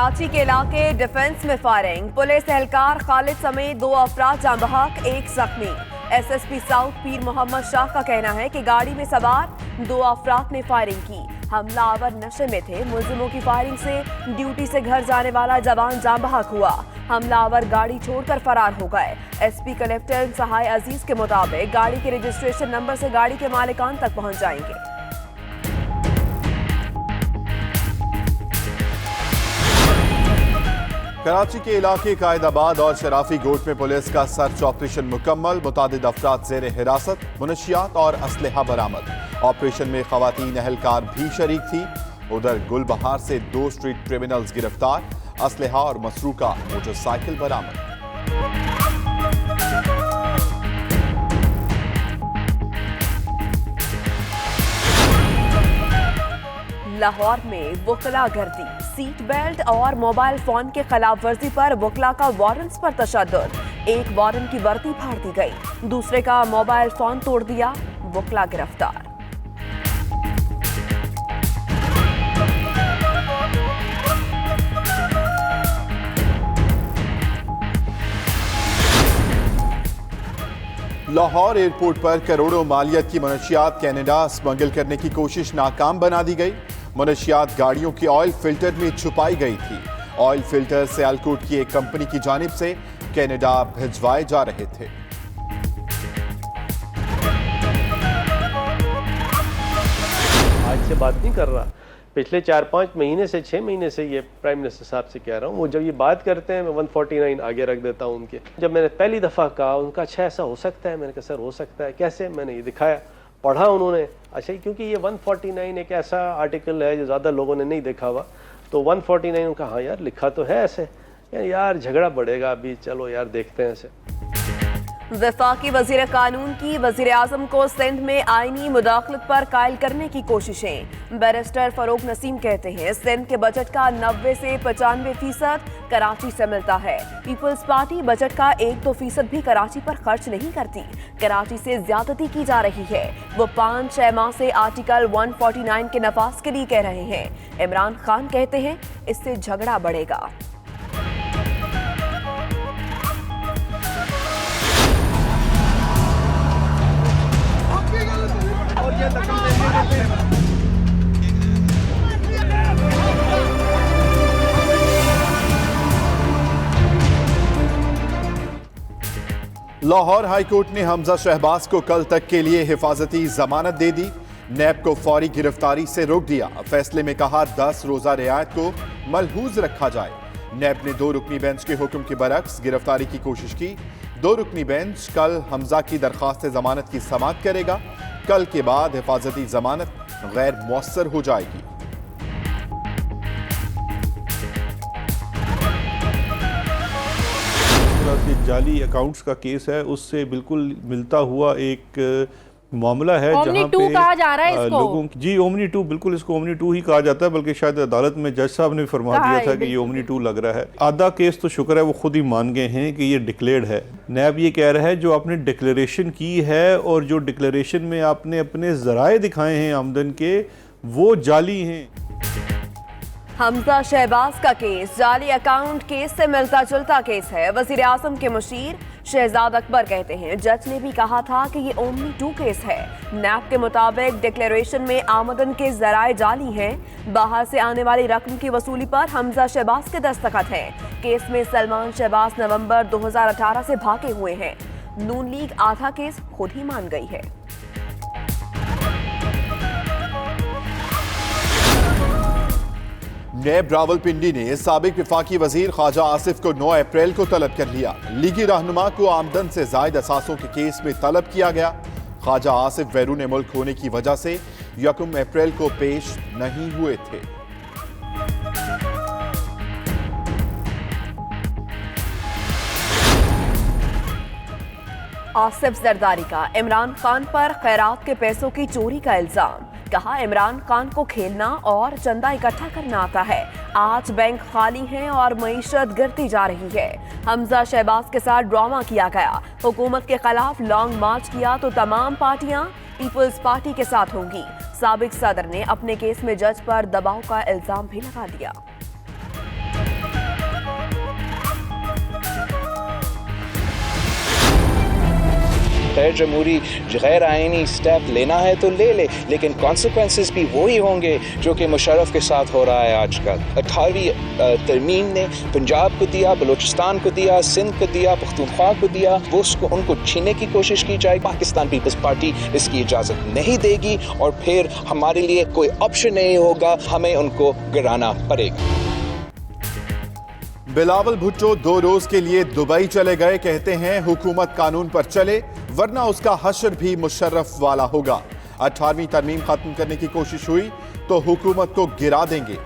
कराची के इलाके डिफेंस में फायरिंग, पुलिस एहलकार खालिद समेत 2 अफराद जान बहक, 1 जख्मी। एसएसपी साउथ पीर मोहम्मद शाह का कहना है कि गाड़ी में सवार 2 अफराद ने फायरिंग की। हमलावर नशे में थे। मुलजिमों की फायरिंग से ड्यूटी से घर जाने वाला जवान जान बहक हुआ। हमलावर गाड़ी छोड़कर फरार हो गए। एसपी कलेक्टर सहाय अजीज के मुताबिक गाड़ी के रजिस्ट्रेशन नंबर से गाड़ी के मालिकान तक पहुंच जाएंगे। कराची के इलाके कायदाबाद और शराफी गोट में पुलिस का सर्च ऑपरेशन मुकम्मल, मुतादिद अफराद ज़ेर हिरासत, मुनशियात और असलहा बरामद। ऑपरेशन में खवातीन अहलकार भी शरीक थी। उधर गुलबहार से 2 स्ट्रीट क्रिमिनल्स गिरफ्तार, असलहा और मसरूका मोटरसाइकिल बरामद। लाहौर में वकला गर्दी, सीट बेल्ट और मोबाइल फोन के खिलाफ वर्जी पर वकला का वारंट्स पर तशद्दुद। एक वारंट की वर्दी फाड़ दी गई, दूसरे का मोबाइल फोन तोड़ दिया, वकला गिरफ्तार। लाहौर एयरपोर्ट पर करोड़ों मालियत की मनशियात कनाडा स्मगल करने की कोशिश नाकाम बना दी गई। मनशियात गाड़ियों के ऑयल फिल्टर में छुपाई गई थी। ऑयल फिल्टर सियालकोट की एक कंपनी की जानिब से कनाडा भिजवाए जा रहे थे। आज से बात नहीं कर रहा, पिछले 4-5 महीने से 6 महीने से ये प्राइम मिनिस्टर साहब से कह रहा हूँ। वो जब ये बात करते हैं मैं 149 आगे रख देता हूँ उनके। जब मैंने पहली दफ़ा कहा उनका अच्छा ऐसा हो सकता है, मैंने कहा सर हो सकता है कैसे, मैंने ये दिखाया, पढ़ा उन्होंने। अच्छा क्योंकि ये 149 एक ऐसा आर्टिकल है जो ज़्यादा लोगों ने नहीं देखा हुआ, तो 149 उनका हाँ यार लिखा तो है ऐसे, यार झगड़ा बढ़ेगा अभी, चलो यार देखते हैं ऐसे। वफाकी वजीर कानून की वजीर आजम को सिंध में आईनी मुदाखलत पर कायल करने की कोशिशें। बैरिस्टर फरूक नसीम कहते हैं सिंध के बजट का 90 से 95% कराची से मिलता है। पीपल्स पार्टी बजट का 1-2% भी कराची पर खर्च नहीं करती। कराची से ज्यादती की जा रही है। वो 5-6 माह से आर्टिकल 149 के नफाज के लिए कह रहे हैं। इमरान खान कहते हैं इससे झगड़ा बढ़ेगा। लाहौर हाईकोर्ट ने हमजा शहबाज को कल तक के लिए हिफाजती जमानत दे दी। नैब को फौरी गिरफ्तारी से रोक दिया। फैसले में कहा 10 रोजा रियायत को मलहूज रखा जाए। नैब ने 2 रुकनी बेंच के हुक्म के बरक्स गिरफ्तारी की कोशिश की। 2 रुकनी बेंच कल हमजा की दरख्वास्त जमानत की समाअत करेगा। कल के बाद हिफाजती जमानत गैर मुअस्सर हो जाएगी। जाली अकाउंट्स का केस है, उससे बिल्कुल मिलता हुआ एक मामला है जहां पे कहा जा रहा है इसको। लोगों जी ओमनी 2, बिल्कुल इसको ओमनी 2 ही कहा जाता है, बल्कि शायद अदालत में जज साहब ने फरमा दिया था कि ये ओमनी 2 लग रहा है। आधा केस तो शुक्र है वो खुद ही मान गए हैं कि ये डिक्लेयर्ड है। नैब ये कह रहा है जो आपने डिक्लेरेशन की है और जो डिक्लेरेशन में आपने अपने जराए दिखाए हैं आमदन के, वो जाली हैं। हमजा शहबाज का केस जाली अकाउंट केस से मिलता जुलता केस है। वजीर आजम के मुशीर शहजाद अकबर कहते हैं जज ने भी कहा था कि ये ओमनी 2 केस है। नैब के मुताबिक डिक्लेरेशन में आमदन के जराए जाली हैं। बाहर से आने वाली रकम की वसूली पर हमजा शहबाज के दस्तखत हैं। केस में सलमान शहबाज नवंबर 2018 से भागे हुए हैं। नून लीग आधा केस खुद ही मान गई है। नैब रावलपिंडी ने साबिक वफाकी वजीर ख्वाजा आसिफ को 9 अप्रैल को तलब कर लिया। लीगी रहनुमा को आमदन से जायद असासों के केस में तलब किया गया। ख्वाजा आसिफ बैरून मुल्क होने की वजह से 1 अप्रैल को पेश नहीं हुए थे। आसिफ जरदारी का इमरान खान पर खैरात के पैसों की चोरी का इल्जाम। कहा इमरान खान को खेलना और चंदा इकट्ठा करना आता है। आज बैंक खाली हैं और मईशत गिरती जा रही है। हमजा शहबाज के साथ ड्रामा किया गया। हुकूमत के खिलाफ लॉन्ग मार्च किया तो तमाम पार्टियां पीपल्स पार्टी के साथ होंगी। साबिक सदर ने अपने केस में जज पर दबाव का इल्जाम भी लगा दिया। गैर जमहूरी गैर आइनी स्टेप लेना है तो ले ले, लेकिन कॉन्सिक्वेंसेस भी वही होंगे जो कि मुशर्रफ के साथ हो रहा है आजकल। 18वीं तरमीम ने पंजाब को दिया, बलूचिस्तान को दिया, सिंध को दिया, पख्तूनख्वा को दिया, वो उसको उनको छीनने की कोशिश की जाए। पाकिस्तान पीपल्स पार्टी इसकी इजाज़त नहीं देगी और फिर हमारे लिए कोई ऑप्शन नहीं होगा, हमें उनको गिराना पड़ेगा। बिलावल भुट्टो 2 रोज के लिए दुबई चले गए। कहते हैं हुकूमत कानून पर चले वरना उसका हश्र भी मुशर्रफ वाला होगा। 18वीं तरमीम खत्म करने की कोशिश हुई तो हुकूमत को गिरा देंगे।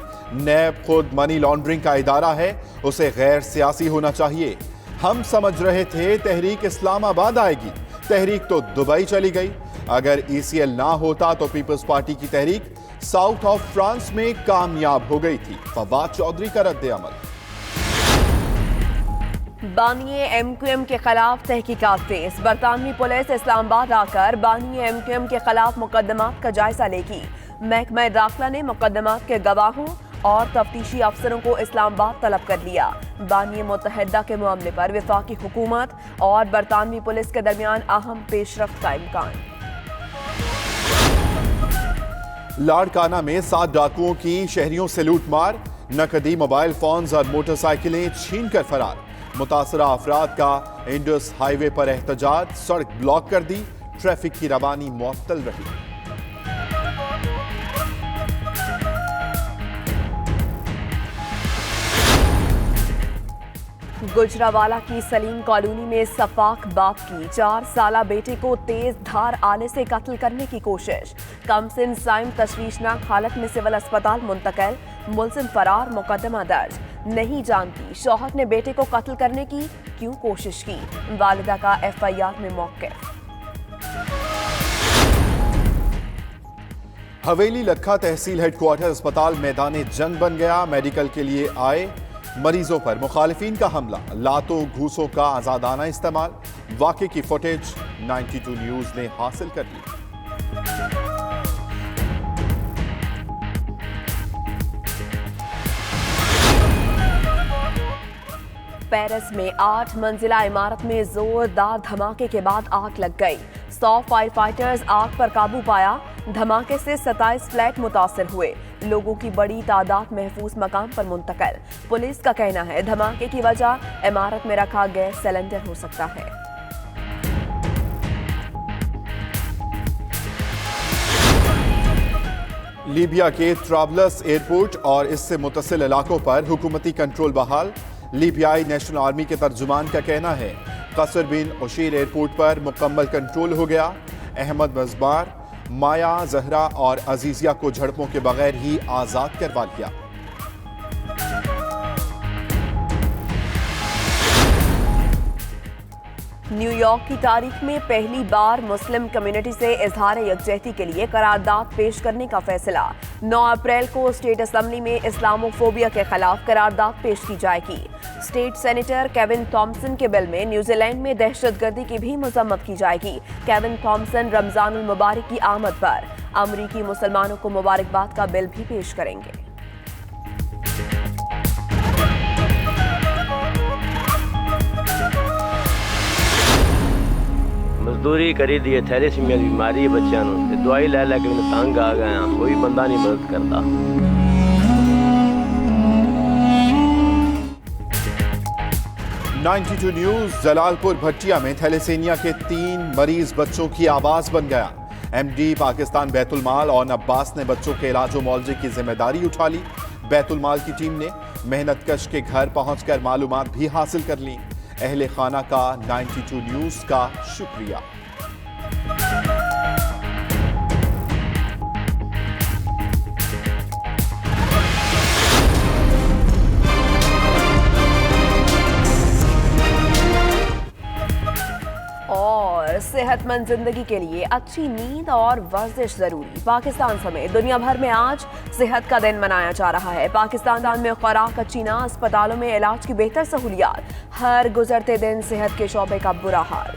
नैब खुद मनी लॉन्ड्रिंग का इदारा है, उसे गैर सियासी होना चाहिए। हम समझ रहे थे तहरीक इस्लामाबाद आएगी, तहरीक तो दुबई चली गई। अगर ECL ना होता तो पीपल्स पार्टी की तहरीक साउथ ऑफ फ्रांस में कामयाब हो गई थी। फवाद चौधरी का रद्द अमल। बानिए MQM के खिलाफ तहकीकात तेज। बरतानवी पुलिस इस्लामाबाद आकर बानिए MQM के खिलाफ मुकदमात का जायजा लेगी। महकमा दाखिला ने मुकदमात के गवाहों और तफ्तीशी अफसरों को इस्लामाबाद तलब कर लिया। बानिए मुत्तहिदा के मामले पर वफाकी हुकूमत और बरतानवी पुलिस के दरमियान अहम पेशरफ्त का इम्कान। लाड़काना में 7 डाकुओं की शहरियों से लूटमार, नकदी, मोबाइल फोन्स और मोटरसाइकिलें छीन कर फरार। मुतासरा अफराद का इंडस हाईवे पर एहतजाज, सड़क ब्लॉक कर दी, ट्रैफिक की रवानी मुअत्तल रही। गुजरावाला की सलीम कॉलोनी में सफाक बाप की 4 साला बेटे को तेज धार आले से कत्ल करने की कोशिश। कमसिन साइम तशवीशनाक हालत में सिविल अस्पताल मुंतकिल, मुलजिम फरार, मुकदमा दर्ज। नहीं जानती शौहर ने बेटे को कत्ल करने की क्यों कोशिश की, वालिदा का FIR में मौक़िफ़। हवेली लखा तहसील हेडक्वार्टर अस्पताल मैदान जंग बन गया। मेडिकल के लिए आए मरीजों पर मुखालिफिन का हमला, लातों घूसों का आजादाना इस्तेमाल। वाक़े की फुटेज 92 न्यूज़ ने हासिल कर ली। पेरिस में 8 मंजिला इमारत में जोरदार धमाके के बाद आग लग गई। 100 फायर फाइटर्स आग पर काबू पाया। धमाके से 27 फ्लैट मुतासर हुए। लोगों की बड़ी तादाद महफूज मकाम पर मुंतकिल। पुलिस का कहना है धमाके की वजह इमारत में रखा गैस सिलेंडर हो सकता है। लीबिया के ट्राबलस एयरपोर्ट और इससे मुतसिल इलाकों पर हुकूमती कंट्रोल बहाल। लीबियाई नेशनल आर्मी के तर्जुमान का कहना है कसर बिन उशीर एयरपोर्ट पर मुकम्मल कंट्रोल हो गया। अहमद मजबार, माया, जहरा और अजीजिया को झड़पों के बगैर ही आजाद करवा दिया। न्यूयॉर्क की तारीख में पहली बार मुस्लिम कम्युनिटी से इजहार यकजहती के लिए करारदाद पेश करने का फैसला। 9 अप्रैल को स्टेट असेंबली में इस्लामोफोबिया के खिलाफ करारदाद पेश की जाएगी। स्टेट सेनेटर केविन थॉम्सन के बिल में न्यूजीलैंड में दहशतगर्दी की भी मजम्मत की जाएगी। केविन थॉम्सन रमजानुल मुबारक की आमद पर अमरीकी मुसलमानों को मुबारकबाद का बिल भी पेश करेंगे। मजदूरी करी दी है, थैलेसीमिया की बीमारी है बच्चों को, दवाई लै लै के तंग आ गए हैं, कोई बंदा नहीं मदद करता। 92 न्यूज़ जलालपुर भट्टिया में थैलेसीमिया के 3 मरीज बच्चों की आवाज बन गया। MD पाकिस्तान बैतुल माल और अब्बास ने बच्चों के इलाज और मुआवजे की जिम्मेदारी उठा ली। बैतुल माल की टीम ने मेहनतकश के घर पहुंचकर मालूमात भी हासिल कर ली। अहले खाना का 92 न्यूज़ का शुक्रिया। और सेहतमंद जिंदगी के लिए अच्छी नींद और वर्जिश जरूरी। पाकिस्तान समेत दुनिया भर में आज सेहत का दिन मनाया जा रहा है। पाकिस्तान में खुराक अच्छी ना, अस्पतालों में इलाज की बेहतर सहूलियात, हर गुजरते दिन सेहत के शोबे का बुरा हाल।